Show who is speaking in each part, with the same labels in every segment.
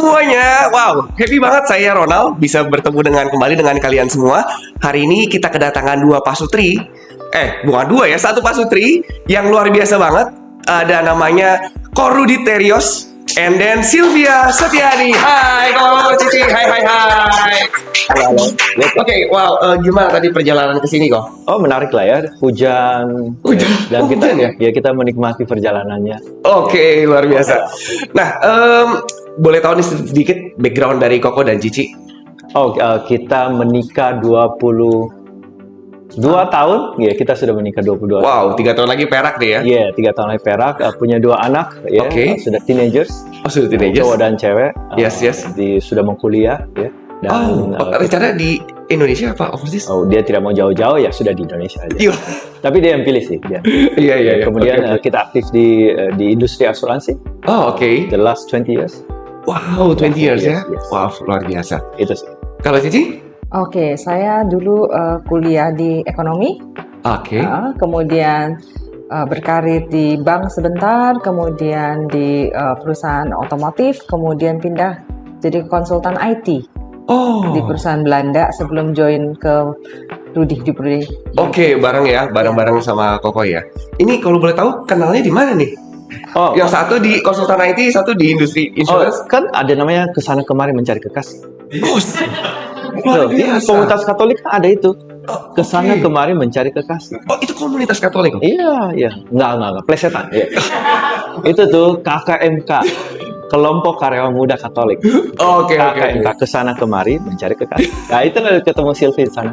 Speaker 1: semuanya, wow, happy banget saya Ronald bisa bertemu kembali dengan kalian semua. Hari ini kita kedatangan dua pasutri, bukan dua ya, satu pasutri yang luar biasa banget. Ada namanya Korudi Terios, and then Sylvia Setiani. Hai, kalau Cici, hai.
Speaker 2: Halo.
Speaker 1: Oke, wow, gimana tadi perjalanan ke sini kok?
Speaker 2: Oh, menarik lah ya, hujan. Dan kita
Speaker 1: hujan ya?
Speaker 2: kita menikmati perjalanannya.
Speaker 1: Oke, luar biasa. Nah, boleh tahu nih sedikit background dari Koko dan Cici?
Speaker 2: Oh, kita menikah 22 tahun. Ya, kita sudah menikah 22 tahun.
Speaker 1: Wow, 3 tahun lagi perak deh ya?
Speaker 2: Iya, 3 tahun lagi perak. Punya 2 anak. Ya, sudah teenagers.
Speaker 1: Oh, sudah teenagers.
Speaker 2: Cowok dan cewek.
Speaker 1: Yes.
Speaker 2: Sudah mau kuliah. Ya. Dan,
Speaker 1: rencana di Indonesia apa overseas?
Speaker 2: Oh, dia tidak mau jauh-jauh, ya sudah di Indonesia aja.
Speaker 1: Iya.
Speaker 2: Tapi dia yang pilih sih. Dia.
Speaker 1: Iya.
Speaker 2: Kemudian kita aktif di industri asuransi.
Speaker 1: Oh, oke.
Speaker 2: The last 20 years.
Speaker 1: Wow, 20 years ya?
Speaker 2: Yes.
Speaker 1: Wow, luar biasa.
Speaker 2: Itu sih.
Speaker 1: Kalau Cici?
Speaker 3: Oke, saya dulu kuliah di ekonomi.
Speaker 1: Oke.
Speaker 3: Kemudian berkarir di bank sebentar, kemudian di perusahaan otomotif, kemudian pindah jadi konsultan IT. Di perusahaan Belanda sebelum join ke Rudi di Brunei.
Speaker 1: Oke, bareng sama Koko ya. Ini kalau boleh tahu kenalnya di mana nih?
Speaker 2: Oh,
Speaker 1: yang satu di konsultan IT, satu di industri insurance.
Speaker 2: Kan ada namanya kesana kemari mencari kekasih.
Speaker 1: Luar biasa.
Speaker 2: Komunitas Katolik kan ada itu. Kesana kemari mencari kekasih.
Speaker 1: Oh, itu komunitas Katolik?
Speaker 2: Iya. Enggak. Plesetan. Iya. Itu tuh KKMK. Kelompok Karyawan Muda Katolik.
Speaker 1: Oke.
Speaker 2: Kesana kemari mencari kekasih. Nah, itu ketemu Sylvie di sana.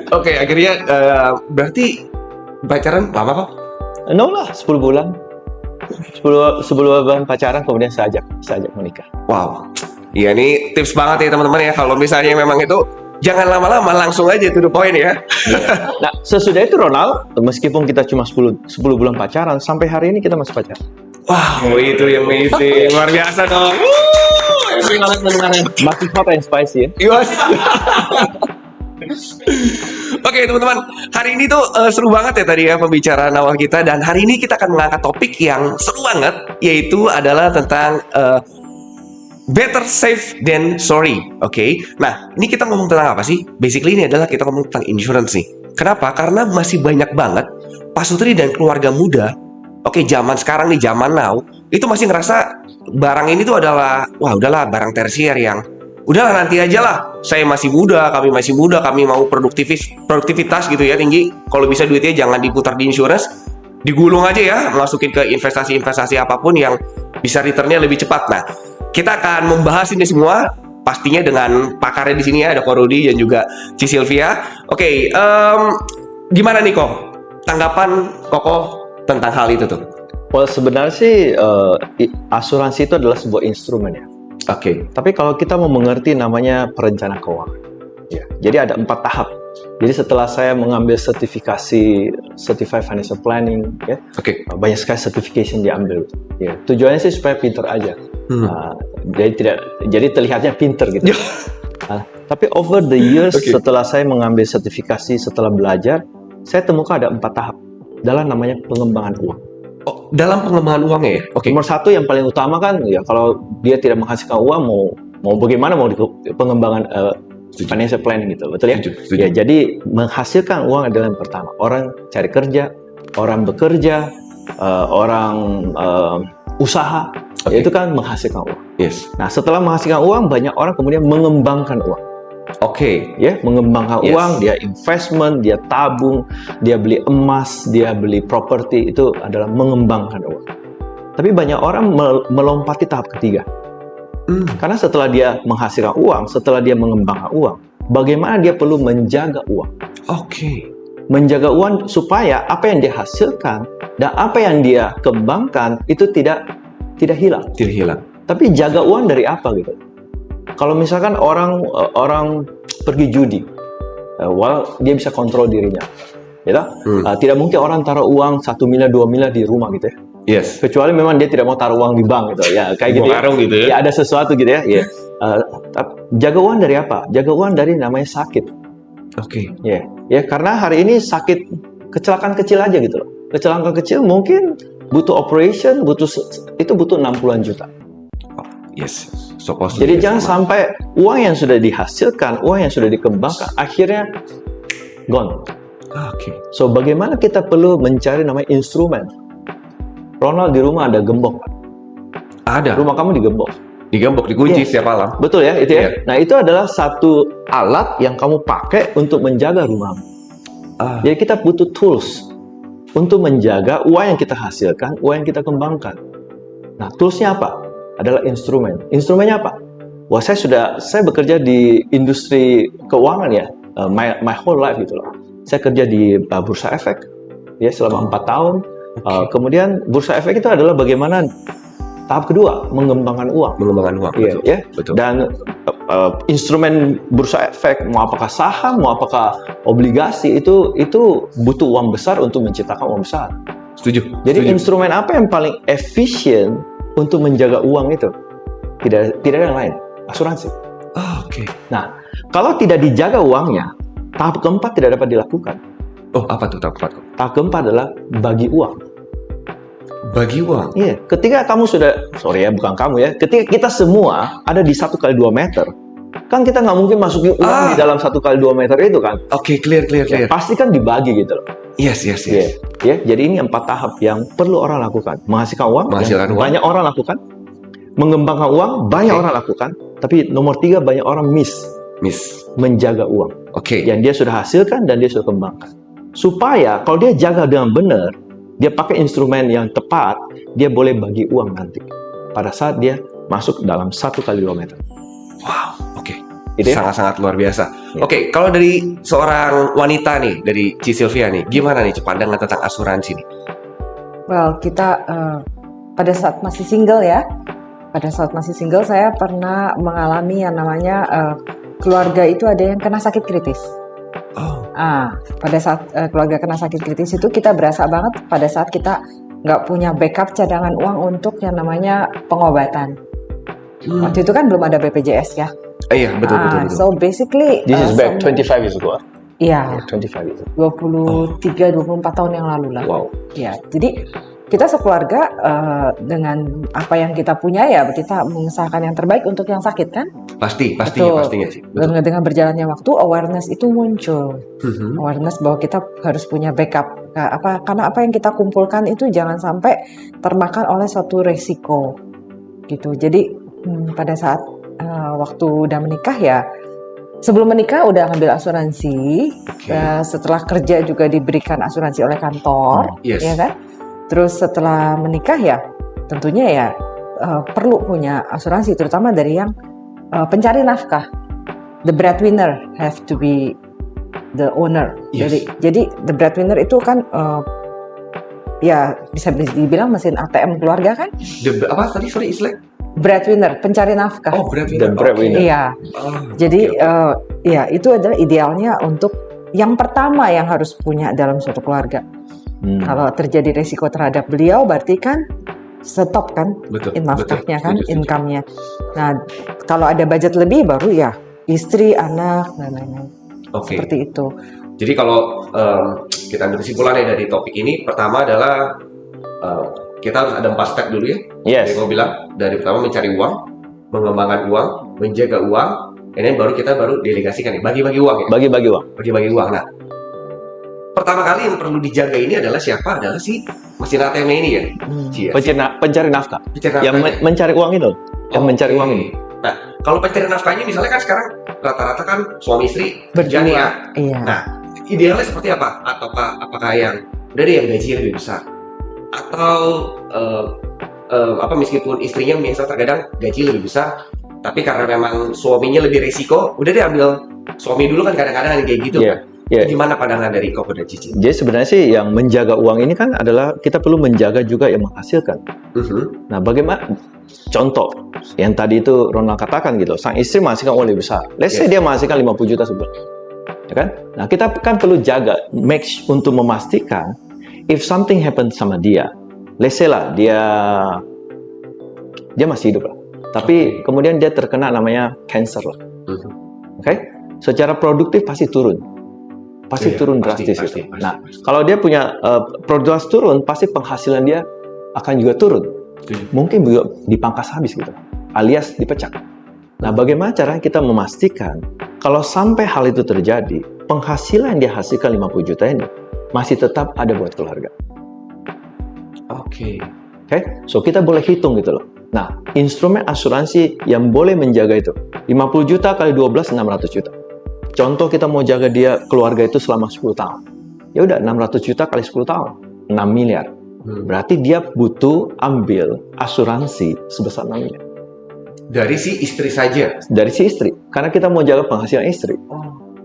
Speaker 1: Oke, akhirnya berarti pacaran lama kok?
Speaker 2: No lah, 10 bulan. 10 bulan pacaran, kemudian saya ajak menikah.
Speaker 1: Wow. Iya, ini tips banget ya teman-teman ya. Kalau misalnya memang itu jangan lama-lama, langsung aja to the point ya.
Speaker 2: Nah, sesudah itu Ronald, meskipun kita cuma 10 bulan pacaran, sampai hari ini kita masih pacaran.
Speaker 1: Wow, itu yang amazing. Luar biasa dong.
Speaker 2: Masih hot and spicy ya?
Speaker 1: Yes. Oke teman-teman, hari ini tuh seru banget ya tadi ya pembicaraan awal kita. Dan hari ini kita akan mengangkat topik yang seru banget, yaitu adalah tentang better safe than sorry. Oke. Nah, ini kita ngomong tentang apa sih? Basically ini adalah kita ngomong tentang insurance nih. Kenapa? Karena masih banyak banget pasutri dan keluarga muda. Oke, zaman sekarang nih, zaman now, itu masih ngerasa barang ini tuh adalah, wah udahlah barang tersier yang udahlah nanti aja lah. Saya masih muda, kami mau produktivitas gitu ya tinggi. Kalau bisa duitnya jangan diputar di insurance, digulung aja ya, masukin ke investasi apapun yang bisa returnnya lebih cepat. Nah, kita akan membahas ini semua pastinya dengan pakarnya di sini ya, ada Korudi dan juga Ci Sylvia. Oke, gimana nih kok tanggapan Koko tentang hal itu tuh?
Speaker 2: Well, sebenarnya sih asuransi itu adalah sebuah instrumen ya.
Speaker 1: Oke.
Speaker 2: Tapi kalau kita mau mengerti namanya perencana keuangan, ya. Jadi ada 4 tahap. Jadi setelah saya mengambil sertifikasi Certified Financial Planning, ya, banyak sekali certification diambil. Ya, tujuannya sih supaya pinter aja. Jadi terlihatnya pinter gitu. Tapi over the years, setelah saya mengambil sertifikasi, setelah belajar, saya temukan ada 4 tahap dalam namanya pengembangan uang.
Speaker 1: Oh, dalam pengembangan uangnya ya?
Speaker 2: Nomor 1 yang paling utama kan, ya kalau dia tidak menghasilkan uang, mau bagaimana mau di pengembangan financial planning gitu, betul ya?
Speaker 1: Setuju.
Speaker 2: Ya, jadi menghasilkan uang adalah yang pertama. Orang cari kerja, orang bekerja, orang usaha, itu kan menghasilkan uang.
Speaker 1: Yes.
Speaker 2: Nah, setelah menghasilkan uang, banyak orang kemudian mengembangkan uang. Ya, mengembangkan uang, dia investment, dia tabung, dia beli emas, dia beli properti, itu adalah mengembangkan uang. Tapi banyak orang melompati tahap ketiga. Karena setelah dia menghasilkan uang, setelah dia mengembangkan uang, bagaimana dia perlu menjaga uang. Menjaga uang supaya apa yang dia hasilkan dan apa yang dia kembangkan itu tidak hilang. Tapi jaga uang dari apa gitu? Kalau misalkan orang pergi judi, dia bisa kontrol dirinya, ya. Tidak mungkin orang taruh uang 1 miliar, 2 miliar di rumah gitu ya.
Speaker 1: Yes.
Speaker 2: Kecuali memang dia tidak mau taruh uang di bank gitu, ya kayak gitu.
Speaker 1: Gitu ya.
Speaker 2: Ya ada sesuatu gitu ya. Jaga uang dari apa? Jaga uang dari namanya sakit. Ya karena hari ini sakit kecelakaan kecil aja gitu loh. Kecelakaan kecil mungkin butuh operation, butuh 60-an juta.
Speaker 1: Yes. Supposed to
Speaker 2: Jadi
Speaker 1: be
Speaker 2: jangan
Speaker 1: sama.
Speaker 2: sampai uang yang sudah dihasilkan, uang yang sudah dikembangkan, akhirnya gone.
Speaker 1: Oke.
Speaker 2: So bagaimana kita perlu mencari namanya instrumen. Ronald di rumah ada gembok.
Speaker 1: Ada.
Speaker 2: Rumah kamu digembok.
Speaker 1: Digembok, dikunci
Speaker 2: Iya.
Speaker 1: setiap malam.
Speaker 2: Betul ya, itu ya.
Speaker 1: Iya.
Speaker 2: Nah, itu adalah satu alat yang kamu pakai untuk menjaga rumahmu.
Speaker 1: Ah.
Speaker 2: Jadi kita butuh tools untuk menjaga uang yang kita hasilkan, uang yang kita kembangkan. Nah, toolsnya apa? Adalah instrumen. Instrumennya apa? Wah, saya bekerja di industri keuangan ya, my whole life gitu loh. Saya kerja di Bursa Efek ya selama 4 tahun. Kemudian Bursa Efek itu adalah bagaimana tahap kedua, mengembangkan uang.
Speaker 1: Mengembangkan uang.
Speaker 2: Iya,
Speaker 1: Betul.
Speaker 2: ya.
Speaker 1: Betul.
Speaker 2: Dan instrumen Bursa Efek, mau apakah saham, mau apakah obligasi, itu butuh uang besar untuk menciptakan uang besar.
Speaker 1: Setuju.
Speaker 2: Jadi
Speaker 1: Setuju.
Speaker 2: instrumen apa yang paling efisien untuk menjaga uang itu? Tidak ada yang lain, asuransi.
Speaker 1: Oke.
Speaker 2: Nah, kalau tidak dijaga uangnya, tahap keempat tidak dapat dilakukan.
Speaker 1: Oh, apa tuh tahap keempat?
Speaker 2: Tahap keempat adalah bagi uang.
Speaker 1: Bagi uang.
Speaker 2: Iya, ketika kamu bukan kamu ya, ketika kita semua ada di 1 kali 2 meter, kan kita nggak mungkin masukin uang di dalam 1 kali 2 meter itu kan.
Speaker 1: Oke, clear.
Speaker 2: Ya, pasti kan dibagi gitu loh.
Speaker 1: Yes.
Speaker 2: Iya, ya. Jadi ini 4 tahap yang perlu orang lakukan. Menghasilkan uang,
Speaker 1: Menghasilkan
Speaker 2: yang
Speaker 1: uang.
Speaker 2: banyak orang lakukan. Mengembangkan uang, banyak orang lakukan. Tapi nomor 3, banyak orang miss. Menjaga uang.
Speaker 1: Oke.
Speaker 2: Yang dia sudah hasilkan dan dia sudah kembangkan. Supaya kalau dia jaga dengan benar, dia pakai instrumen yang tepat, dia boleh bagi uang nanti. Pada saat dia masuk dalam 1 kali 2 meter.
Speaker 1: Wow. Oke.
Speaker 2: Gitu ya?
Speaker 1: Sangat-sangat luar biasa.
Speaker 2: Ya.
Speaker 1: Oke, kalau dari seorang wanita nih, dari Ci Sylvia nih, gimana nih pandangan tentang asuransi nih?
Speaker 3: Well, kita pada saat masih single ya, saya pernah mengalami yang namanya keluarga itu ada yang kena sakit kritis.
Speaker 1: Oh.
Speaker 3: Pada saat keluarga kena sakit kritis itu kita berasa banget pada saat kita nggak punya backup cadangan uang untuk yang namanya pengobatan. Waktu itu kan belum ada BPJS ya.
Speaker 1: Iya, betul.
Speaker 3: So basically,
Speaker 2: This is back 25 years ago.
Speaker 3: Iya,
Speaker 2: 25 years ago.
Speaker 3: 23-24 tahun yang lalu lah.
Speaker 2: Wow.
Speaker 3: Ya, jadi kita sekeluarga dengan apa yang kita punya ya kita mengusahakan yang terbaik untuk yang sakit kan.
Speaker 1: Pastinya sih. Betul.
Speaker 3: Dengan berjalannya waktu awareness itu muncul. Awareness bahwa kita harus punya backup. Karena apa yang kita kumpulkan itu jangan sampai termakan oleh suatu resiko gitu. Jadi pada saat waktu udah menikah ya, sebelum menikah udah ngambil asuransi. Setelah kerja juga diberikan asuransi oleh kantor,
Speaker 1: Yes.
Speaker 3: ya kan. Terus setelah menikah ya tentunya ya perlu punya asuransi, terutama dari yang pencari nafkah. The breadwinner have to be the owner.
Speaker 1: Yes.
Speaker 3: Jadi the breadwinner itu kan ya bisa dibilang mesin ATM keluarga kan?
Speaker 1: Apa tadi? Sorry, istilah?
Speaker 3: Breadwinner, pencari nafkah.
Speaker 1: Oh, breadwinner.
Speaker 2: The breadwinner.
Speaker 3: Iya. Jadi ya itu adalah idealnya untuk yang pertama yang harus punya dalam suatu keluarga. Kalau terjadi resiko terhadap beliau, berarti kan stop kan, nafkahnya kan, income-nya. Nah, kalau ada budget lebih, baru ya istri, anak, dan lain-lain. Seperti itu.
Speaker 1: Jadi kalau kita ambil kesimpulannya dari topik ini, pertama adalah kita harus ada 4 step dulu ya.
Speaker 2: Yes.
Speaker 1: Yang gue bilang, dari pertama mencari uang, mengembangkan uang, menjaga uang, dan baru kita delegasikan nih, bagi-bagi uang ya.
Speaker 2: Bagi-bagi uang.
Speaker 1: Bagi-bagi uang. Nah, pertama kali yang perlu dijaga ini adalah siapa? Adalah si mesin ATM ini ya.
Speaker 2: Pencari nafkah. Yang mencari uang itu. Yang mencari uang ini.
Speaker 1: Nah, kalau pencari nafkahnya misalnya kan sekarang rata-rata kan suami istri kerja nih ya.
Speaker 3: Iya.
Speaker 1: Nah, idealnya seperti apa? Apakah yang udah deh yang gajinya lebih besar? Atau meskipun istrinya biasa terkadang gaji lebih besar, tapi karena memang suaminya lebih resiko, udah deh ambil suami dulu kan kadang-kadang kayak gitu.
Speaker 2: Yeah.
Speaker 1: Gimana pandangan dari Koko dan Cici?
Speaker 2: Jadi sebenarnya sih yang menjaga uang ini kan adalah kita perlu menjaga juga yang menghasilkan. Nah, bagaimana? Contoh yang tadi itu Ronald katakan gitu, sang istri menghasilkan uang lebih besar. Let's say dia menghasilkan 50 juta sebulan, ya kan? Nah, kita kan perlu jaga, untuk memastikan if something happen sama dia, let's say lah dia masih hidup lah, tapi kemudian dia terkena namanya cancer lah, oke? Secara produktif pasti turun. Turun drastis itu. Nah, kalau dia punya produktivitas turun, pasti penghasilan dia akan juga turun. Mungkin juga dipangkas habis gitu. alias dipecat. Nah, bagaimana cara kita memastikan kalau sampai hal itu terjadi, penghasilan yang dia hasilkan 50 juta ini masih tetap ada buat keluarga.
Speaker 1: Oke.
Speaker 2: So kita boleh hitung gitu loh. Nah, instrumen asuransi yang boleh menjaga itu 50 juta kali 12 600 juta. Contoh kita mau jaga dia keluarga itu selama 10 tahun. Ya udah 600 juta kali 10 tahun, 6 miliar. Berarti dia butuh ambil asuransi sebesar 6 miliar.
Speaker 1: Dari si istri saja.
Speaker 2: Dari si istri, karena kita mau jaga penghasilan istri.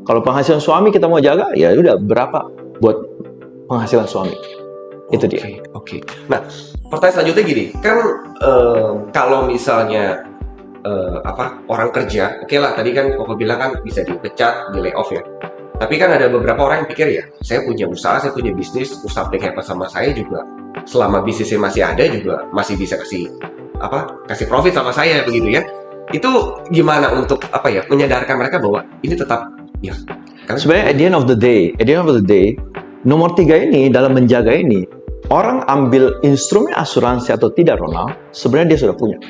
Speaker 2: Kalau penghasilan suami kita mau jaga, ya udah berapa buat penghasilan suami. Itu dia.
Speaker 1: Oke. Nah, pertanyaan selanjutnya gini, kan kalau misalnya orang kerja, oke lah tadi kan Koko bilang kan bisa dipecat, di layoff ya. Tapi kan ada beberapa orang yang pikir ya, saya punya usaha, saya punya bisnis, usaha apa sama saya juga, selama bisnisnya masih ada juga masih bisa kasih profit sama saya begitu ya. Itu gimana untuk menyadarkan mereka bahwa ini tetap ya.
Speaker 2: Sebenarnya at the end of the day, nomor 3 ini dalam menjaga ini, orang ambil instrumen asuransi atau tidak, Ronald, sebenarnya dia sudah punya.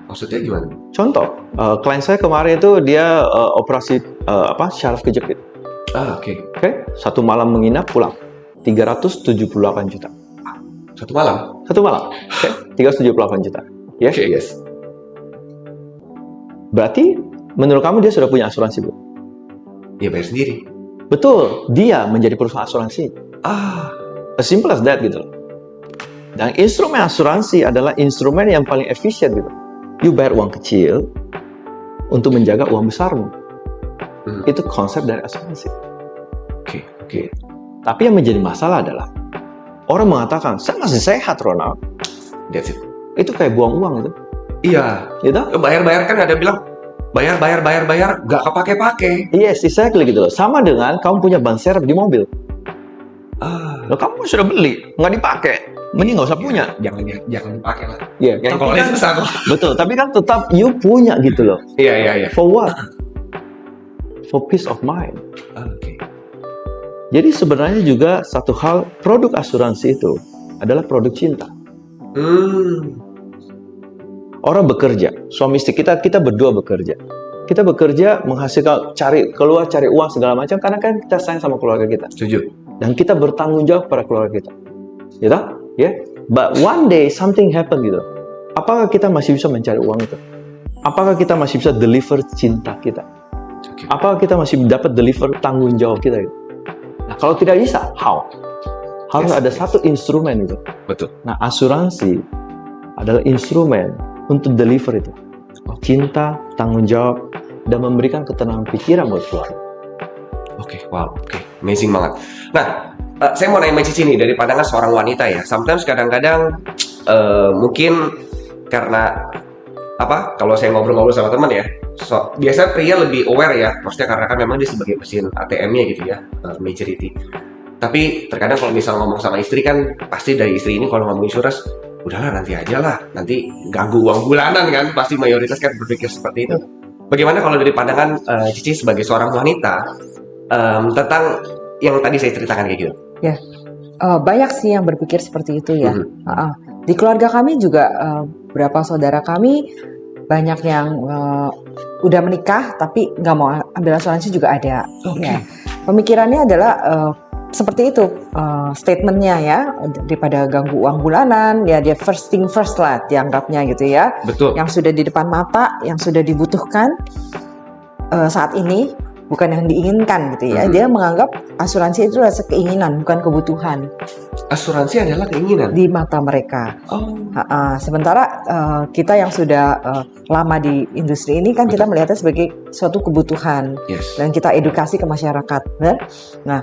Speaker 1: Maksudnya gimana?
Speaker 2: Contoh, klien saya kemarin itu dia operasi syaraf kejepit.
Speaker 1: Oke.
Speaker 2: Satu malam menginap pulang, 378 juta.
Speaker 1: Satu malam?
Speaker 2: Satu malam, 378 juta. Yes?
Speaker 1: Okay, yes.
Speaker 2: Berarti, menurut kamu dia sudah punya asuransi, Bu?
Speaker 1: Dia bayar sendiri.
Speaker 2: Betul, dia menjadi perusahaan asuransi. As simple as that gitu loh. Dan instrumen asuransi adalah instrumen yang paling efisien gitu. You bayar uang kecil untuk menjaga uang besarmu. Itu konsep dari asuransi.
Speaker 1: Oke.
Speaker 2: Tapi yang menjadi masalah adalah orang mengatakan, saya masih sehat, Ronald.
Speaker 1: That's it.
Speaker 2: Itu kayak buang uang itu.
Speaker 1: Iya.
Speaker 2: Gitu?
Speaker 1: Bayar kan ada bilang bayar, nggak kepake-pake.
Speaker 2: Yes, exactly gitu loh. Sama dengan kamu punya ban serep di mobil. Loh, kamu sudah beli, nggak dipakai. Mending nggak usah punya.
Speaker 1: Jangan dipakai lah.
Speaker 2: Iya,
Speaker 1: Kalau ini susah kok.
Speaker 2: Betul, tapi kan tetap you punya gitu loh.
Speaker 1: Iya.
Speaker 2: For what? For peace of mind.
Speaker 1: Oke.
Speaker 2: Jadi sebenarnya juga satu hal, produk asuransi itu adalah produk cinta. Orang bekerja, suami istri kita berdua bekerja. Kita bekerja menghasilkan, cari uang segala macam karena kan kita sayang sama keluarga kita.
Speaker 1: Setuju.
Speaker 2: Dan kita bertanggung jawab pada keluarga kita. Gitu? Ya. But one day something happen gitu. Apakah kita masih bisa mencari uang itu? Apakah kita masih bisa deliver cinta kita? Apakah kita masih dapat deliver tanggung jawab kita gitu? Nah, kalau tidak bisa, how? Harus ada satu instrumen itu.
Speaker 1: Betul.
Speaker 2: Nah, asuransi adalah instrumen untuk deliver itu. Cinta, tanggung jawab, dan memberikan ketenangan pikiran buat keluarga.
Speaker 1: Oke. Amazing banget. Nah, saya mau nanya Cici nih, dari pandangan seorang wanita ya. Sometimes kadang-kadang mungkin karena kalau saya ngobrol-ngobrol sama teman ya, biasa pria lebih aware ya, maksudnya karena kan memang dia sebagai mesin ATM-nya gitu ya, majority. Tapi terkadang kalau misal ngomong sama istri kan, pasti dari istri ini kalau ngomong insurance, udahlah nanti aja lah, nanti ganggu uang bulanan kan, pasti mayoritas kan berpikir seperti itu. Bagaimana kalau dari pandangan Cici sebagai seorang wanita tentang yang tadi saya ceritakan kayak gitu?
Speaker 3: Ya, banyak sih yang berpikir seperti itu ya. Di keluarga kami juga beberapa saudara kami banyak yang udah menikah tapi nggak mau ambil asuransi juga ada. Ya. Pemikirannya adalah seperti itu statementnya ya, daripada ganggu uang bulanan ya, dia first thing first lah dianggapnya gitu ya.
Speaker 1: Betul.
Speaker 3: Yang sudah di depan mata, yang sudah dibutuhkan saat ini, bukan yang diinginkan gitu ya. Dia menganggap asuransi itu adalah keinginan, bukan kebutuhan.
Speaker 1: Asuransi adalah keinginan
Speaker 3: di mata mereka. Sementara kita yang sudah lama di industri ini kan kita melihatnya sebagai suatu kebutuhan. Dan kita edukasi ke masyarakat. Nah,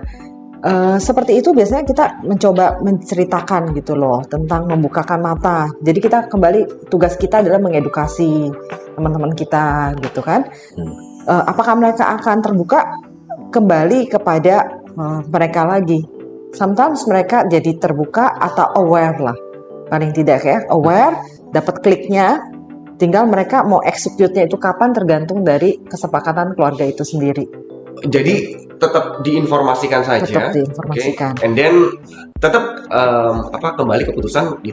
Speaker 3: seperti itu biasanya kita mencoba menceritakan gitu loh, tentang membukakan mata. Jadi kita kembali, tugas kita adalah mengedukasi teman-teman kita gitu kan. Apakah mereka akan terbuka kembali kepada mereka lagi? Sometimes mereka jadi terbuka atau aware lah, paling tidak ya, aware, dapat kliknya, tinggal mereka mau execute-nya itu kapan tergantung dari kesepakatan keluarga itu sendiri.
Speaker 1: Jadi tetap diinformasikan saja.
Speaker 3: Tetap diinformasikan.
Speaker 1: Okay. And then tetap kembali keputusan di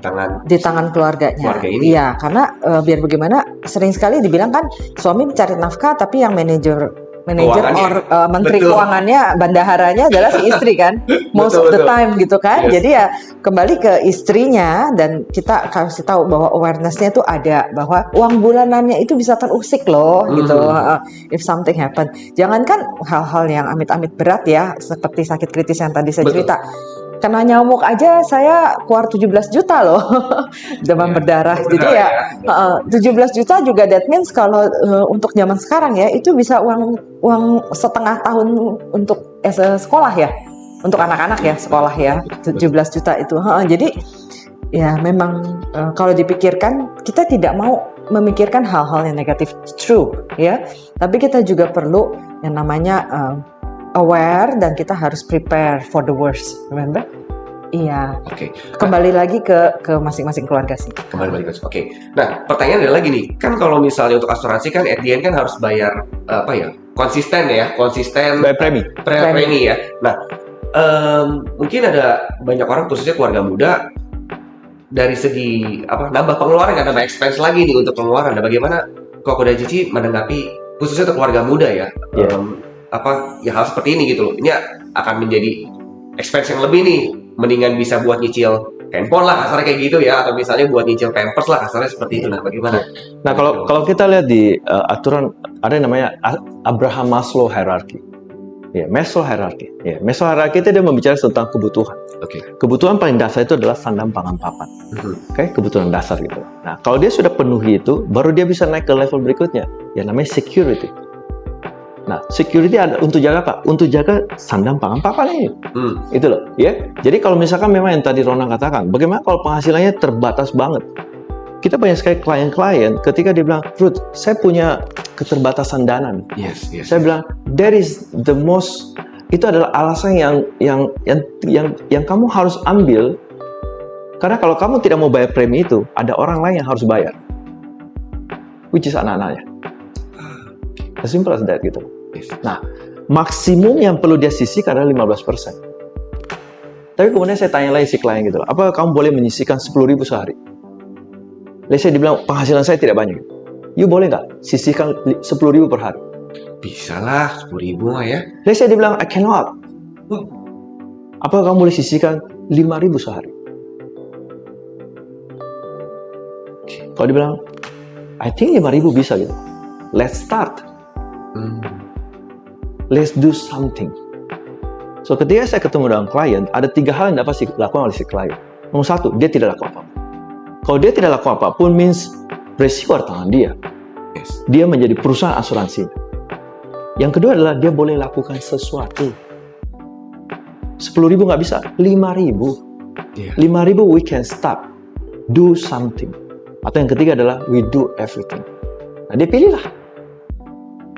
Speaker 1: tangan
Speaker 3: keluarganya.
Speaker 1: Keluarga ini.
Speaker 3: Iya, karena biar bagaimana sering sekali dibilang kan suami cari nafkah tapi yang manajer menteri
Speaker 1: Betul.
Speaker 3: keuangannya, bendaharanya adalah si istri kan, most of the time gitu kan.
Speaker 1: Yes.
Speaker 3: Jadi ya kembali ke istrinya dan kita kasih tahu bahwa awareness-nya itu ada, bahwa uang bulanannya itu bisa terusik loh gitu. If something happen, jangankan hal-hal yang amit-amit berat ya, seperti sakit kritis yang tadi saya cerita. Kena nyamuk aja saya keluar 17 juta loh demam berdarah. Jadi ya 17 juta juga that means kalau untuk zaman sekarang ya itu bisa uang setengah tahun untuk sekolah ya, untuk anak-anak ya sekolah ya 17 juta itu. Jadi ya memang kalau dipikirkan kita tidak mau memikirkan hal-hal yang negatif, true ya, tapi kita juga perlu yang namanya aware dan kita harus prepare for the worst, remember? Iya.
Speaker 1: Oke.
Speaker 3: Kembali lagi ke masing-masing keluarga sih.
Speaker 1: Kembali lagi. Oke. Nah, pertanyaan adalah gini, kan kalau misalnya untuk asuransi kan at the end kan harus bayar konsisten
Speaker 2: Bayar
Speaker 1: premi ya. Nah, mungkin ada banyak orang khususnya keluarga muda dari segi nambah pengeluaran, nambah expense lagi nih untuk pengeluaran. Nah, bagaimana Koko dan Cici menanggapi khususnya untuk keluarga muda ya? Hal seperti ini gitu loh. Ini akan menjadi expense yang lebih nih, mendingan bisa buat nyicil handphone lah kasarnya kayak gitu ya, atau misalnya buat nyicil pampers lah kasarnya seperti itu. Nah, bagaimana?
Speaker 2: Nah, kalau kita lihat di aturan ada yang namanya Abraham Maslow hierarchy. Ya, Maslow hierarchy. Ya, Maslow hierarchy itu dia membicarakan tentang kebutuhan.
Speaker 1: Oke.
Speaker 2: Kebutuhan paling dasar itu adalah sandang, pangan, papan. Oke, kebutuhan dasar gitu. Nah, kalau dia sudah penuhi itu, baru dia bisa naik ke level berikutnya, yang namanya security. Nah, security ada untuk jaga apa? Untuk jaga sandang, pangan, papan ini. Itu loh, ya. Jadi kalau misalkan memang yang tadi Ronald katakan, bagaimana kalau penghasilannya terbatas banget? Kita banyak sekali klien-klien ketika dia bilang, Ruth, saya punya keterbatasan dana.
Speaker 1: Yes.
Speaker 2: Saya bilang, that is the most, itu adalah alasan yang kamu harus ambil. Karena kalau kamu tidak mau bayar premi itu, ada orang lain yang harus bayar, which is anak-anaknya. As simple as that gitu. Nah, maksimum yang perlu dia sisihkan adalah 15%. Tapi kemudian saya tanya lagi si klien gitu, apa kamu boleh menyisihkan 10.000 sehari? Lalu saya dibilang penghasilan saya tidak banyak. You boleh nggak sisihkan 10.000 per hari?
Speaker 1: Bisa lah, 10.000 lah ya.
Speaker 2: Lalu saya dibilang I cannot. Apa kamu boleh sisihkan 5.000 sehari? Kalau dia bilang I think 5.000 bisa gitu. Let's start. Let's do something. So ketika saya ketemu dengan klien, ada 3 hal yang dapat dilakukan oleh si klien. Nomor 1, dia tidak lakukan apa-apa. Kalau dia tidak lakukan apapun, means resiko ada tangan dia. Dia menjadi perusahaan asuransi. Yang kedua adalah dia boleh lakukan sesuatu. 10.000 nggak bisa, 5.000. 5.000 we can start. Do something. Atau yang ketiga adalah we do everything. Nah, dia pilihlah.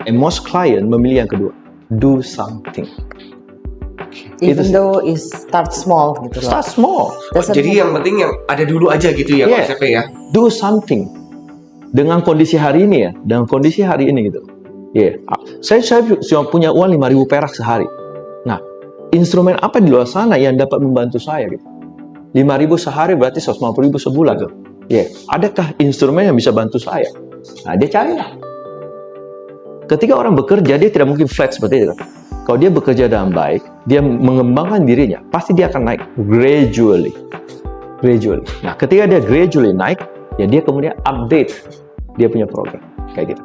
Speaker 2: And most client memilih yang kedua, do something.
Speaker 3: Even though it start small gitu loh.
Speaker 2: Start small.
Speaker 1: Jadi yang penting yang ada dulu aja gitu ya konsepnya ya.
Speaker 2: Do something. Dengan kondisi hari ini ya, dengan kondisi hari ini gitu. Saya cuma punya uang 5.000 perak sehari. Nah, instrumen apa di luar sana yang dapat membantu saya gitu? 5.000 sehari berarti 150.000 sebulan. Adakah instrumen yang bisa bantu saya? Nah, dia carilah. Ketika orang bekerja, dia tidak mungkin flat seperti itu. Kalau dia bekerja dengan baik, dia mengembangkan dirinya, pasti dia akan naik gradually. Nah, ketika dia gradually naik, ya dia kemudian update dia punya program. Kayak gitu.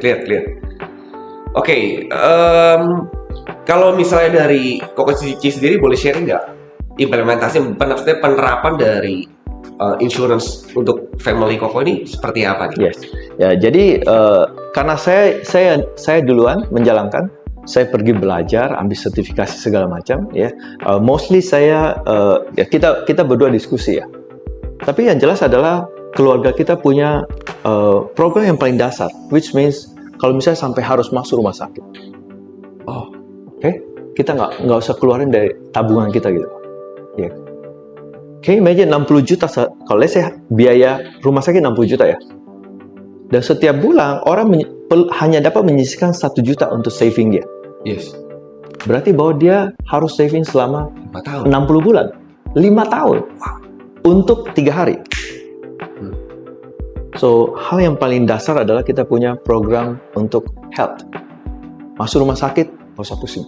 Speaker 1: Clear. Oke, kalau misalnya dari Koko Cici sendiri boleh sharing nggak implementasi penerapan dari insurance untuk family Koko ini seperti apa nih?
Speaker 2: Yes. Ya, jadi karena saya duluan menjalankan, saya pergi belajar, ambil sertifikasi segala macam, ya. Mostly saya ya kita berdua diskusi ya. Tapi yang jelas adalah keluarga kita punya program yang paling dasar, which means kalau misalnya sampai harus masuk rumah sakit, kita nggak usah keluarin dari tabungan kita gitu, ya. Imagine 60 juta, kalau saya biaya rumah sakit 60 juta ya. Dan setiap bulan orang hanya dapat menyisihkan 1 juta untuk saving dia.
Speaker 1: Yes.
Speaker 2: Berarti bahwa dia harus saving selama
Speaker 1: 4 tahun.
Speaker 2: 60 bulan, 5 tahun, untuk 3 hari. So, hal yang paling dasar adalah kita punya program untuk health. Masuk rumah sakit, nggak usah pusing.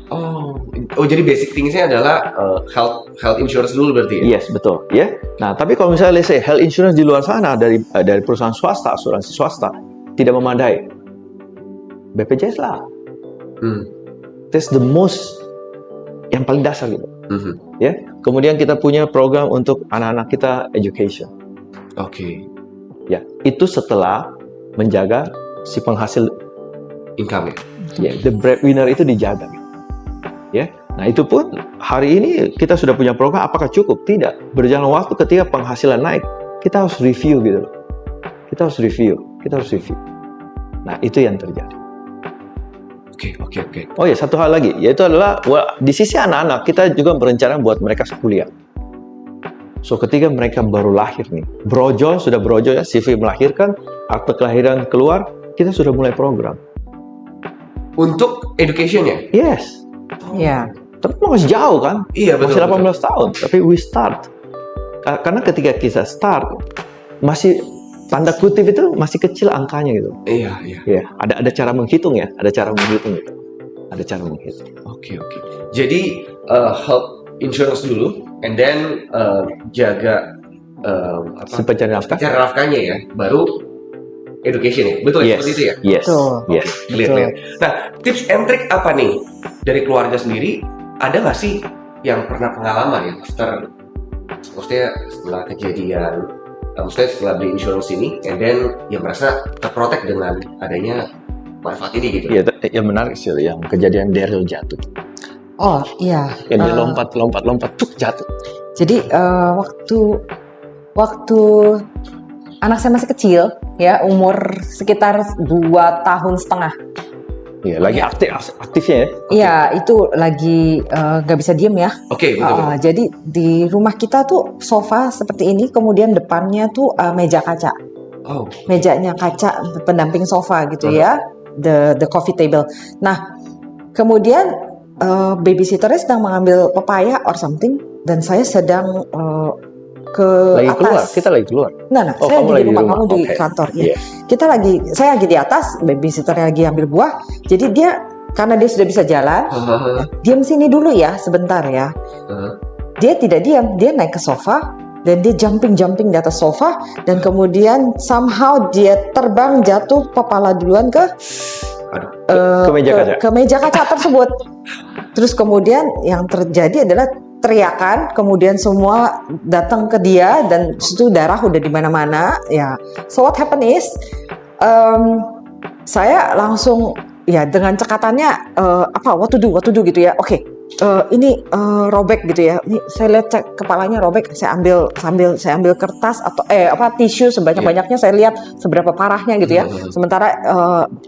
Speaker 1: Oh, jadi basic things-nya adalah health insurance dulu berarti ya?
Speaker 2: Yes, betul. Ya. Nah, tapi kalau misalnya let's say health insurance di luar sana dari perusahaan swasta, asuransi swasta tidak memadai, BPJS lah. That's the most yang paling dasar gitu. Ya. Kemudian kita punya program untuk anak-anak kita education.
Speaker 1: Oke.
Speaker 2: Ya, itu setelah menjaga si penghasil
Speaker 1: Income
Speaker 2: ya,
Speaker 1: ya?
Speaker 2: the breadwinner itu dijaga. Ya. Nah, itu pun hari ini kita sudah punya program, apakah cukup? Tidak. Berjalan waktu ketika penghasilan naik, kita harus review gitu loh. Kita harus review. Nah, itu yang terjadi.
Speaker 1: Oke.
Speaker 2: Oh ya, satu hal lagi, yaitu adalah di sisi anak-anak kita juga berencana buat mereka kuliah. So, ketika mereka baru lahir nih, sudah brojol ya, CV melahirkan, akte kelahiran keluar, kita sudah mulai program.
Speaker 1: Untuk education-nya?
Speaker 2: Yes.
Speaker 3: Iya.
Speaker 2: Tapi masih jauh kan?
Speaker 1: Iya, betul.
Speaker 2: Masih 18 tahun, tapi we start. Karena ketika kita start, masih tanda kutip itu masih kecil angkanya gitu.
Speaker 1: Iya.
Speaker 2: Ya, ada cara menghitung ya, ada cara menghitung.
Speaker 1: Oke. Jadi health insurance dulu, and then jaga
Speaker 2: Si pencari nafkah?
Speaker 1: pencari nafkahnya ya, baru education ya, betul ya, seperti itu ya?
Speaker 2: Yes.
Speaker 3: Betul.
Speaker 2: Yes.
Speaker 1: Clear. Nah, tips and trick apa nih dari keluarga sendiri? Ada nggak sih yang pernah pengalaman ya, maksudnya setelah kejadian, maksudnya setelah beli insurance ini, and then yang merasa terprotek dengan adanya manfaat ini gitu?
Speaker 2: Iya, yang menarik sih yang kejadian Daryl jatuh.
Speaker 3: Oh iya.
Speaker 2: Yang dia lompat, tuh jatuh.
Speaker 3: Jadi waktu anak saya masih kecil, ya umur sekitar 2,5 tahun.
Speaker 2: Iya, lagi aktifnya ya.
Speaker 3: Iya, itu lagi nggak bisa diem ya.
Speaker 1: Oke, betul.
Speaker 3: Jadi di rumah kita tuh sofa seperti ini, kemudian depannya tuh meja kaca.
Speaker 1: Oh.
Speaker 3: Mejanya kaca, pendamping sofa gitu ya, the coffee table. Nah, kemudian babysitternya sedang mengambil pepaya or something, dan saya sedang ke
Speaker 2: Lagi
Speaker 3: atas.
Speaker 2: keluar, kita lagi keluar.
Speaker 3: Nah,
Speaker 2: Oh,
Speaker 3: saya
Speaker 2: kamu
Speaker 3: lagi
Speaker 2: lagi
Speaker 3: di
Speaker 2: di
Speaker 3: rumah,
Speaker 2: rumah.
Speaker 3: kamu di
Speaker 2: Oke.
Speaker 3: kantor. Ya.
Speaker 2: Iya.
Speaker 3: Saya lagi di atas, babysitternya lagi ambil buah. Jadi dia, karena dia sudah bisa jalan, diam sini dulu ya, sebentar ya. Dia tidak diam, dia naik ke sofa, dan dia jumping di atas sofa, dan kemudian somehow dia terbang, jatuh kepala duluan ke
Speaker 2: ke meja kaca.
Speaker 3: Tersebut. Terus kemudian yang terjadi adalah teriakan, kemudian semua datang ke dia, dan situ darah udah di mana-mana ya. So what happened is saya langsung ya dengan cekatannya what to do gitu ya. Oke. Ini robek gitu ya. Ini saya lihat kepalanya robek, saya ambil kertas atau tisu sebanyak-banyaknya, saya lihat seberapa parahnya gitu ya. Sementara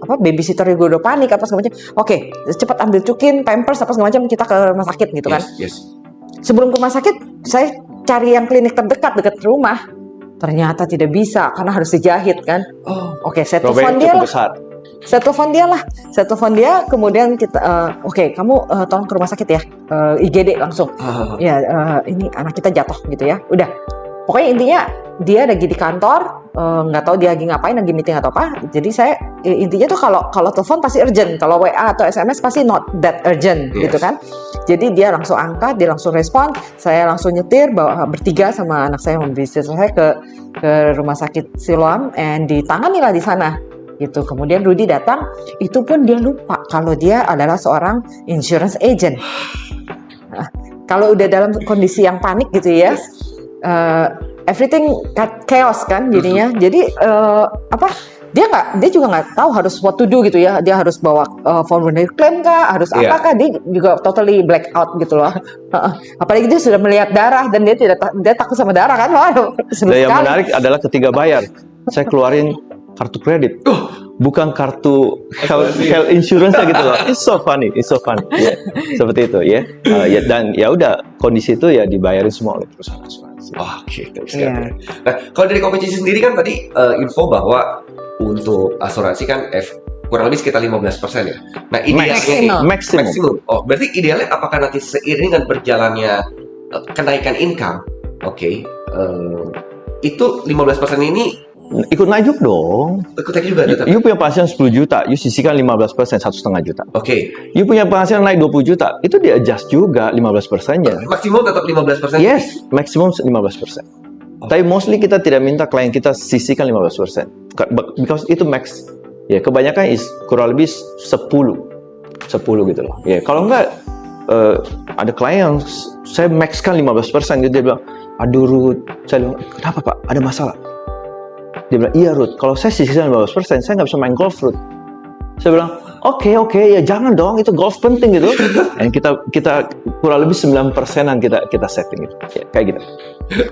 Speaker 3: babysitter juga udah panik apa segala macam. Oke, cepat ambil cukin, pampers apa segala macam, kita ke rumah sakit gitu kan.
Speaker 1: Yes.
Speaker 3: Sebelum ke rumah sakit, saya cari yang klinik terdekat dekat rumah. Ternyata tidak bisa karena harus dijahit kan. Oke, saya telepon dia lah. Saya telepon dia, kemudian kita, kamu tolong ke rumah sakit ya, IGD langsung. Ya, ini anak kita jatuh gitu ya. Udah, pokoknya intinya dia lagi di kantor, nggak tahu dia lagi ngapain, lagi meeting atau apa. Jadi saya intinya tuh kalau telepon pasti urgent, kalau WA atau SMS pasti not that urgent gitu kan. Jadi dia langsung angkat, dia langsung respon, saya langsung nyetir bawa bertiga sama anak saya, membabysitter saya ke rumah sakit Siloam, and ditanganilah di sana. Gitu. Kemudian Rudy datang, itu pun dia lupa kalau dia adalah seorang insurance agent. Nah, kalau udah dalam kondisi yang panik gitu ya, everything chaos kan jadinya. Jadi dia juga nggak tahu harus what to do gitu ya. Dia harus bawa formulir claim kah, harus apakah, dia juga totally black out gitu loh. Apalagi dia sudah melihat darah, dan dia takut sama darah kan.
Speaker 2: Dan yang menarik adalah ketika bayar, saya keluarin kartu kredit, bukan kartu health insurance gitu loh. It's so funny. Yeah. Seperti itu ya. Dan ya udah, kondisi itu ya dibayarin semua oleh perusahaan asuransi.
Speaker 1: Oke. Nah, kalau dari kompetisi sendiri kan tadi info bahwa untuk asuransi kan kurang lebih sekitar 15% ya. Nah, idealnya
Speaker 2: Maksimum.
Speaker 1: Oh, berarti idealnya apakah nanti seiring dengan berjalannya kenaikan income, itu 15% ini
Speaker 2: Ikut naik dong.
Speaker 1: ikut naik juga tetap.
Speaker 2: You punya penghasilan 10 juta, you sisihkan 15%, 1,5 juta.
Speaker 1: Oke.
Speaker 2: You punya penghasilan naik 20 juta, itu di adjust juga 15%-nya.
Speaker 1: Maksimum tetap 15%.
Speaker 2: Yes, maksimum 15%. Tapi mostly kita tidak minta klien kita sisihkan 15%. Because itu max. Ya, kebanyakan is kurang lebih 10 gitu loh. Ya, kalau enggak ada klien yang saya maxkan 15% gitu, dia bilang, "Aduh Ruth," saya bilang, "Kenapa Pak? Ada masalah?" Dia bilang, "Iya Ruth, kalau saya sisihkan 15%, saya nggak bisa main golf Ruth." Saya bilang, Oke, ya jangan dong, itu golf penting gitu. Dan kita kurang lebih 9%-an kita setting gitu. Ya, kayak gitu.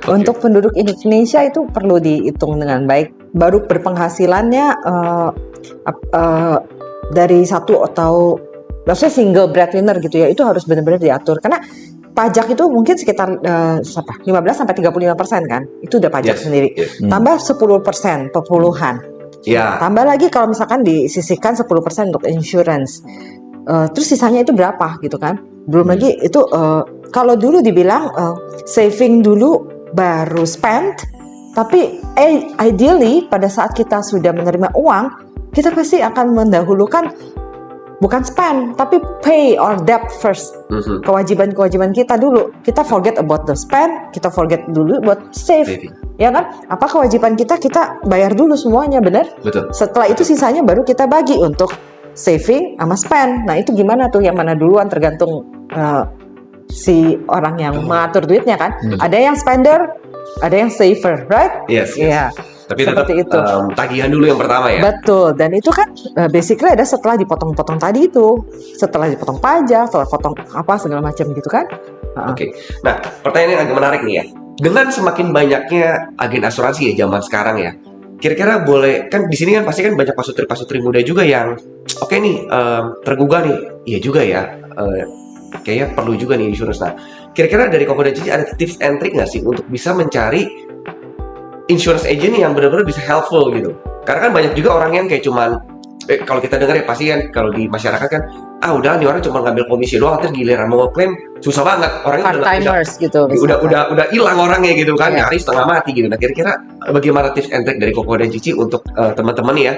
Speaker 3: Untuk penduduk Indonesia itu perlu dihitung dengan baik. Baru berpenghasilannya dari satu atau maksudnya single breadwinner gitu ya, itu harus benar-benar diatur. Karena pajak itu mungkin sekitar 15-35% kan, itu udah pajak sendiri. Tambah 10% perpuluhan. Tambah lagi kalau misalkan disisihkan 10% untuk insurance, terus sisanya itu berapa gitu kan? Belum lagi itu kalau dulu dibilang saving dulu baru spend, tapi ideally pada saat kita sudah menerima uang, kita pasti akan mendahulukan bukan spend, tapi pay or debt first. Kewajiban-kewajiban kita dulu. Kita forget about the spend, kita forget dulu buat save. Ya kan? Apa kewajiban kita bayar dulu semuanya, benar?
Speaker 1: Betul.
Speaker 3: Setelah itu sisanya baru kita bagi untuk saving sama spend. Nah, itu gimana tuh? Yang mana duluan tergantung si orang yang mengatur duitnya kan. Ada yang spender, ada yang saver, right?
Speaker 1: Yes.
Speaker 3: Yeah.
Speaker 1: Tapi tetap tagihan dulu yang pertama ya.
Speaker 3: Betul, dan itu kan basically ada setelah dipotong-potong tadi itu, setelah dipotong pajak, setelah potong apa segala macam gitu kan.
Speaker 1: Oke. Nah, pertanyaan yang agak menarik nih ya. Dengan semakin banyaknya agen asuransi ya zaman sekarang ya. Kira-kira boleh kan di sini kan pasti kan banyak pasutri muda juga yang oke nih tergugah nih. Iya juga ya. Kayaknya perlu juga nih insurance. Nah, kira-kira dari Koko dan Cici ada tips and trick nggak sih untuk bisa mencari insurance agent yang benar-benar bisa helpful gitu. Karena kan banyak juga orang yang kayak cuman kalau kita dengar ya pasti kan kalau di masyarakat kan udah nih orang cuma ngambil komisi doang, terus giliran mau klaim susah banget. Orangnya
Speaker 3: part-timers gitu.
Speaker 1: Udah hilang orangnya gitu kan, nyaris setengah mati gitu. Nah, kira-kira bagaimana tips and trick dari Koko dan Cici untuk teman-teman ya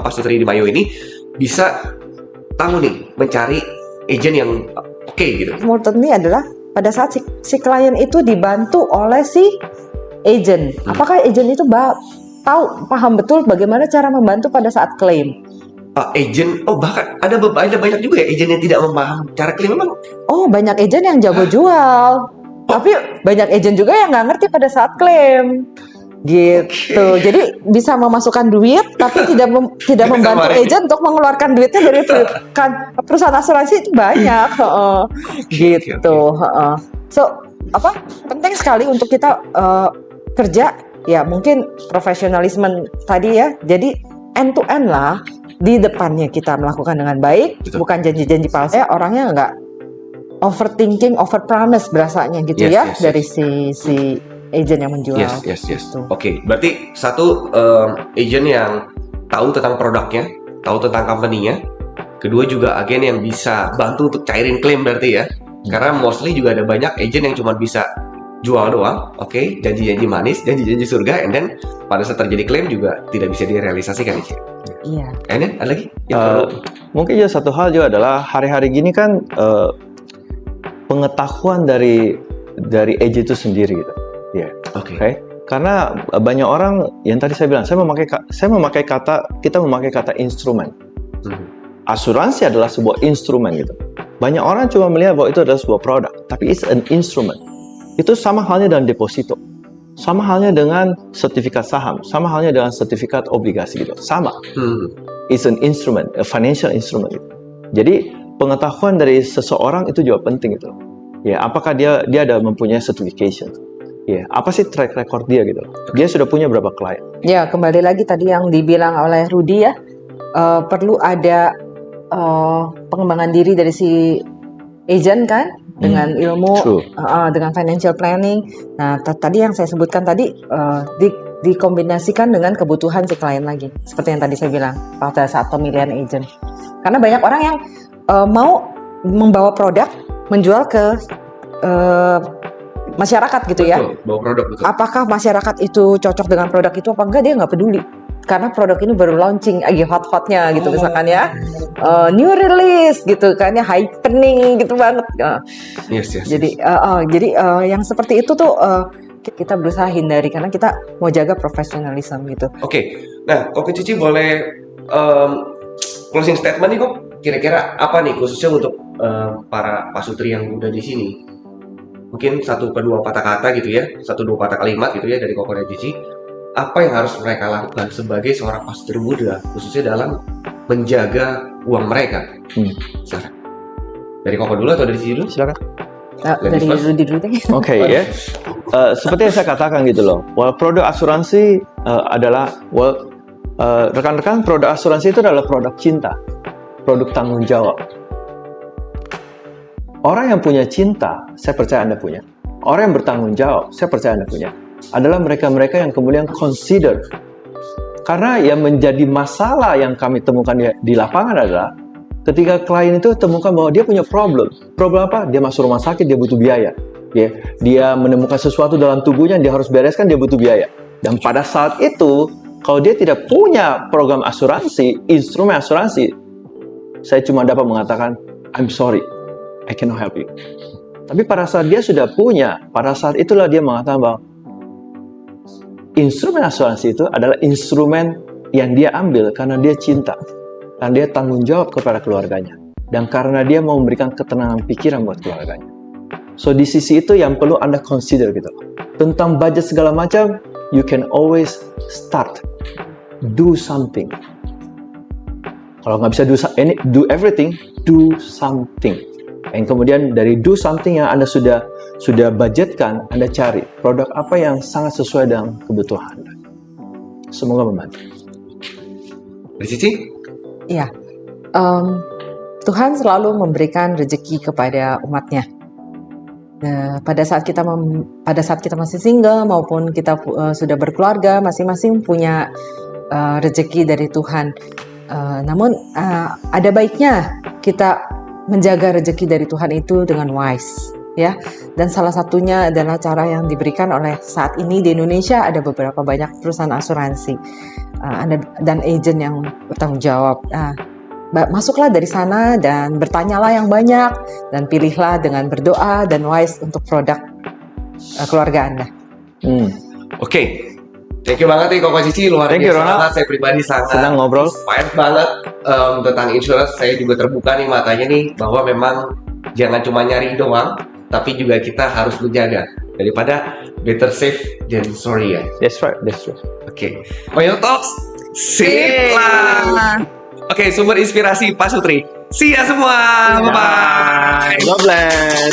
Speaker 1: pasutri di Mayo ini bisa tahu nih mencari agent yang oke gitu.
Speaker 3: Menurut ini adalah pada saat si klien itu dibantu oleh si agent. Apakah agent itu paham betul bagaimana cara membantu pada saat klaim?
Speaker 1: Agent, bahkan ada banyak juga ya agent yang tidak memahami cara klaim memang.
Speaker 3: Banyak agent yang jago jual, tapi banyak agent juga yang nggak ngerti pada saat klaim. Gitu. Jadi bisa memasukkan duit, tapi tidak membantu agent untuk mengeluarkan duitnya dari perusahaan asuransi itu banyak. Gitu. So penting sekali untuk kita kerja ya mungkin profesionalisme tadi ya, jadi end to end lah, di depannya kita melakukan dengan baik. Betul. Bukan janji-janji palsu. Orangnya nggak overthinking, over promise berasanya gitu dari si agent yang menjual.
Speaker 1: Yes. Oke, berarti satu agent yang tahu tentang produknya, tahu tentang company-nya. Kedua juga agen yang bisa bantu untuk cairin klaim berarti ya. Karena mostly juga ada banyak agent yang cuma bisa jual doang, janji-janji manis, janji-janji surga, and then pada saat terjadi klaim juga tidak bisa direalisasikan.
Speaker 3: Iya.
Speaker 1: And then ada lagi?
Speaker 2: Mungkin juga satu hal juga adalah hari-hari gini kan pengetahuan dari agent itu sendiri gitu. Okay. Karena banyak orang yang tadi saya bilang, kita memakai kata instrumen. Asuransi adalah sebuah instrumen gitu. Banyak orang cuma melihat bahwa itu adalah sebuah produk, tapi it's an instrument. Itu sama halnya dengan deposito, sama halnya dengan sertifikat saham, sama halnya dengan sertifikat obligasi gitu. Sama. It's an instrument, a financial instrument gitu. Jadi pengetahuan dari seseorang itu juga penting gitu. Ya, apakah dia ada mempunyai certification? Ya, apa sih track record dia gitu? Dia sudah punya berapa klien?
Speaker 3: Ya, kembali lagi tadi yang dibilang oleh Rudy ya, perlu ada pengembangan diri dari si agent kan, dengan ilmu, dengan financial planning. Nah, tadi yang saya sebutkan tadi, dikombinasikan dengan kebutuhan si klien lagi. Seperti yang tadi saya bilang pada saat pemilihan agent. Karena banyak orang yang mau membawa produk, menjual ke masyarakat gitu ya.
Speaker 1: Betul, bawa produk betul.
Speaker 3: Apakah masyarakat itu cocok dengan produk itu apa enggak, dia nggak peduli. Karena produk ini baru launching, lagi hot-hotnya gitu misalkan ya. New release gitu kan ya, happening gitu banget.
Speaker 1: Yes.
Speaker 3: Jadi yang seperti itu tuh kita berusaha hindari karena kita mau jaga profesionalisme gitu.
Speaker 1: Oke. Nah, Koki Cici boleh closing statement nih kok. Kira-kira apa nih khususnya untuk para pasutri yang udah di sini? Mungkin 1-2 patah kata gitu ya, 1-2 patah kalimat gitu ya dari Koko dan Cici. Apa yang harus mereka lakukan sebagai seorang pasutri muda, khususnya dalam menjaga uang mereka? Silakan. Dari Koko dulu atau dari Cici dulu?
Speaker 2: Silakan.
Speaker 3: Dari Rudy dulu deh.
Speaker 2: Oke ya. Seperti yang saya katakan gitu loh. Produk asuransi adalah rekan-rekan, produk asuransi itu adalah produk cinta, produk tanggung jawab. Orang yang punya cinta, saya percaya Anda punya. Orang yang bertanggung jawab, saya percaya Anda punya. Adalah mereka-mereka yang kemudian consider. Karena yang menjadi masalah yang kami temukan di lapangan adalah ketika klien itu temukan bahwa dia punya problem. Problem apa? Dia masuk rumah sakit, dia butuh biaya. Ya, dia menemukan sesuatu dalam tubuhnya, dia harus bereskan, dia butuh biaya. Dan pada saat itu, kalau dia tidak punya program asuransi, instrumen asuransi, saya cuma dapat mengatakan, I'm sorry, I cannot help you. Tapi pada saat dia sudah punya, pada saat itulah dia mengatakan bahwa instrumen asuransi itu adalah instrumen yang dia ambil karena dia cinta. Dan dia tanggung jawab kepada keluarganya. Dan karena dia mau memberikan ketenangan pikiran buat keluarganya. So di sisi itu yang perlu Anda consider gitu. Tentang budget segala macam, you can always start. Do something. Kalau nggak bisa do everything, do something. Dan kemudian dari do something yang Anda sudah budgetkan, Anda cari produk apa yang sangat sesuai dengan kebutuhan Anda. Semoga membantu.
Speaker 1: Dari Cici?
Speaker 3: Iya, Tuhan selalu memberikan rezeki kepada umatnya. Pada saat kita masih single maupun kita sudah berkeluarga, masing-masing punya rezeki dari Tuhan. Namun ada baiknya kita menjaga rezeki dari Tuhan itu dengan wise, ya. Dan salah satunya adalah cara yang diberikan oleh saat ini di Indonesia ada beberapa banyak perusahaan asuransi. Dan agent yang bertanggung jawab. Masuklah dari sana dan bertanyalah yang banyak dan pilihlah dengan berdoa dan wise untuk produk keluarga Anda.
Speaker 1: Oke. Thank you banget nih Koko Cici, luar
Speaker 2: Thank you,
Speaker 1: biasa
Speaker 2: Ronald.
Speaker 1: banget. Saya pribadi sangat
Speaker 2: Senang ngobrol.
Speaker 1: inspired banget tentang insurance. Saya juga terbuka nih matanya nih bahwa memang jangan cuma nyari doang, tapi juga kita harus menjaga daripada better safe than sorry ya.
Speaker 2: That's right.
Speaker 1: Oke, Oyo Talks, sip lah. Oke, sumber inspirasi Pak Sutri. See ya semua, bye-bye.
Speaker 2: God bless.